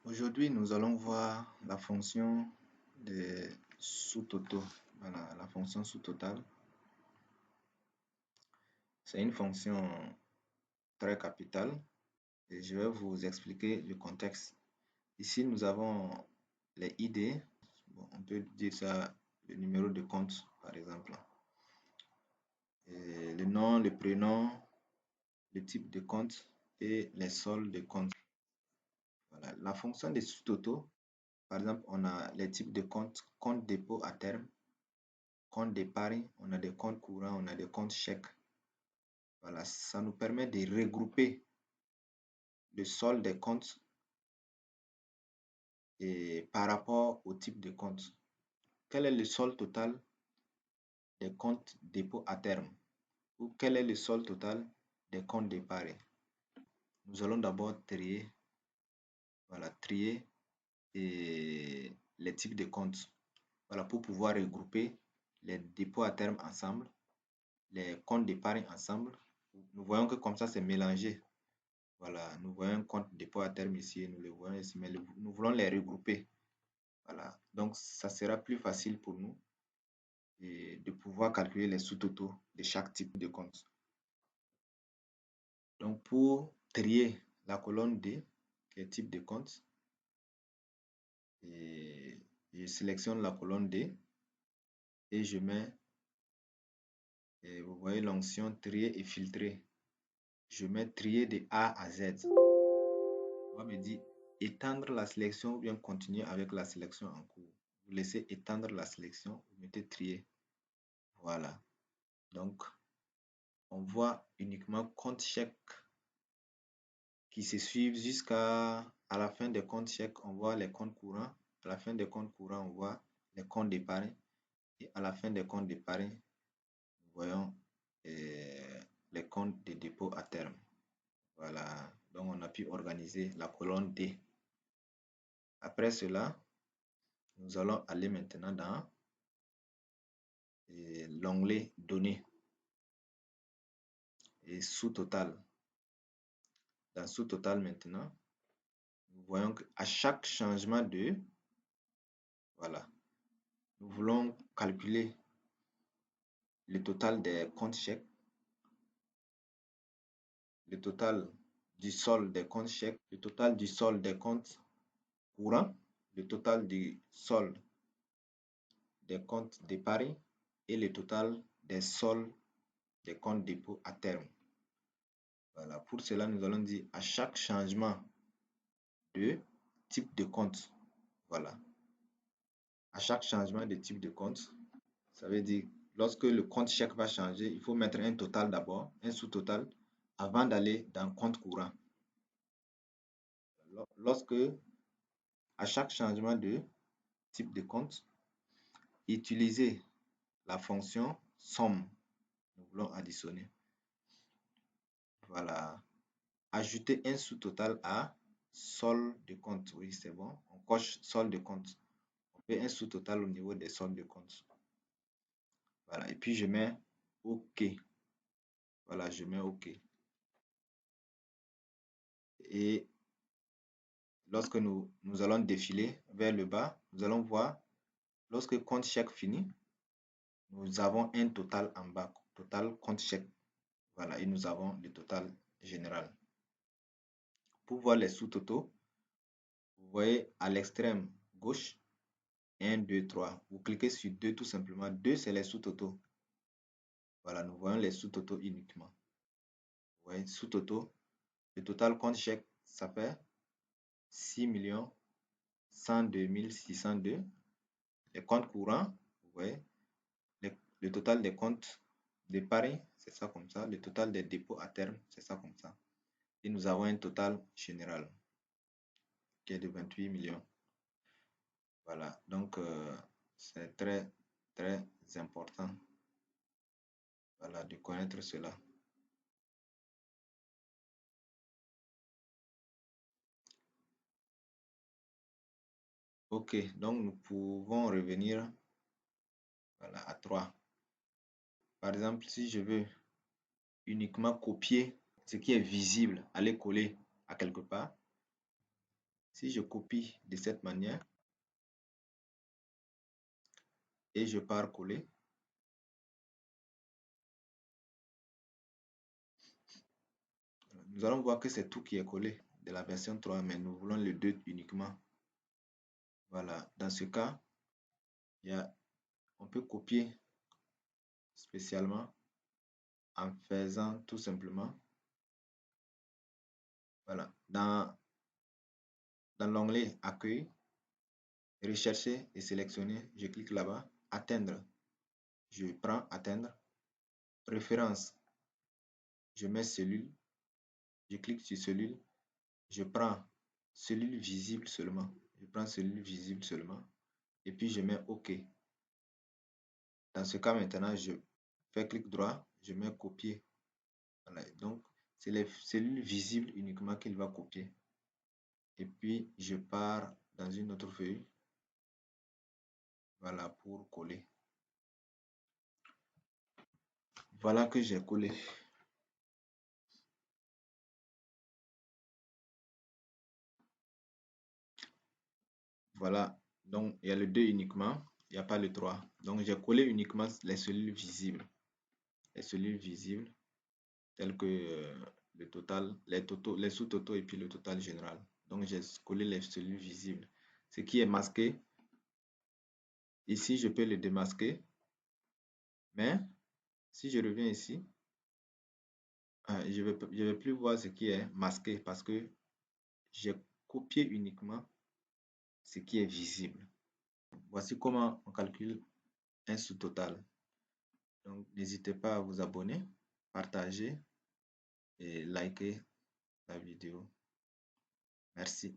Aujourd'hui, nous allons voir la fonction des sous-totaux. Voilà, la fonction sous-totale. C'est une fonction très capitale et je vais vous expliquer le contexte. Ici, nous avons les ID. Bon, on peut dire ça le numéro de compte, par exemple. Et le nom, le prénom, le type de compte et les soldes de compte. Voilà. La fonction des sous-totaux, par exemple, on a les types de comptes, compte dépôt à terme, compte d'épargne, on a des comptes courants, on a des comptes chèques. Voilà, ça nous permet de regrouper le solde des comptes et par rapport au type de compte. Quel est le solde total des comptes dépôt à terme ou quel est le solde total des comptes d'épargne? Nous allons d'abord trier, voilà, trier et les types de comptes. Voilà, pour pouvoir regrouper les dépôts à terme ensemble, les comptes d'épargne ensemble. Nous voyons que comme ça, c'est mélangé. Voilà, nous voyons un compte dépôt à terme ici, nous le voyons ici, mais nous voulons les regrouper. Voilà, donc ça sera plus facile pour nous de pouvoir calculer les sous-totaux de chaque type de compte. Donc pour trier la colonne D, qui est type de compte, je sélectionne la colonne D et je mets, et vous voyez l'onction trier et filtrer. Je mets trier de A à Z. On va me dire étendre la sélection ou bien continuer avec la sélection en cours. Vous laissez étendre la sélection, vous mettez trier. Voilà. Donc, on voit uniquement compte chèque qui se suivent jusqu'à la fin des comptes chèques. On voit les comptes courants. À la fin des comptes courants, on voit les comptes d'épargne. Et à la fin des comptes d'épargne, nous voyons les comptes de dépôt à terme. Voilà. Donc, on a pu organiser la colonne D. Après cela, nous allons aller maintenant dans l'onglet Données et sous-total. Dans sous-total maintenant, nous voyons qu'à chaque changement de, voilà, nous voulons calculer le total des comptes chèques, le total du solde des comptes chèques, le total du solde des comptes courants, le total du solde des comptes d'épargne et le total des soldes des comptes dépôt à terme. Voilà, pour cela, nous allons dire à chaque changement de type de compte. Voilà. À chaque changement de type de compte, ça veut dire lorsque le compte chèque va changer, il faut mettre un total d'abord, un sous-total, avant d'aller dans le compte courant. Lorsque, à chaque changement de type de compte, utilisez la fonction somme. Nous voulons additionner. Voilà. Ajouter un sous-total à solde de compte. Oui, c'est bon. On coche solde de compte. On fait un sous-total au niveau des soldes de compte. Voilà. Et puis, je mets OK. Voilà, je mets OK. Et lorsque nous allons défiler vers le bas, nous allons voir, lorsque compte chèque finit, nous avons un total en bas, total compte chèque. Voilà, et nous avons le total général. Pour voir les sous-totaux, vous voyez à l'extrême gauche, 1, 2, 3. Vous cliquez sur 2 tout simplement. 2, c'est les sous-totaux. Voilà, nous voyons les sous-totaux uniquement. Vous voyez, sous-totaux, le total compte chèque, ça fait 6 102 602. Les comptes courants, vous voyez, le total des comptes d'épargne, c'est ça comme ça. Le total des dépôts à terme, c'est ça comme ça. Et nous avons un total général qui est de 28 millions. Voilà, donc c'est très, très important, voilà, de connaître cela. Ok, donc nous pouvons revenir, voilà, à 3. Par exemple, si je veux uniquement copier ce qui est visible, aller coller à quelque part, Si je copie de cette manière et je pars coller, nous allons voir que c'est tout qui est collé de la version 3, mais nous voulons le 2 uniquement. Voilà, dans ce cas, on peut copier spécialement en faisant tout simplement, voilà, dans l'onglet Accueil, rechercher et sélectionner, je clique là-bas, atteindre, je prends atteindre, référence, je mets cellule, je clique sur cellule, je prends cellule visible seulement, je prends cellule visible seulement, et puis je mets OK. Dans ce cas maintenant, je fais clic droit, je mets copier. Voilà, donc c'est les cellules visibles uniquement qu'il va copier. Et puis je pars dans une autre feuille, voilà, pour coller. Voilà que j'ai collé. Voilà, donc il y a le 2 uniquement, il n'y a pas le 3. Donc j'ai collé uniquement les cellules visibles. Les cellules visibles, telles que le total, les sous-totaux et puis le total général. Donc j'ai collé les cellules visibles. Ce qui est masqué, ici je peux le démasquer. Mais si je reviens ici, je vais plus voir ce qui est masqué parce que j'ai copié uniquement ce qui est visible. Voici comment on calcule un sous-total. Donc, n'hésitez pas à vous abonner, partager et liker la vidéo. Merci.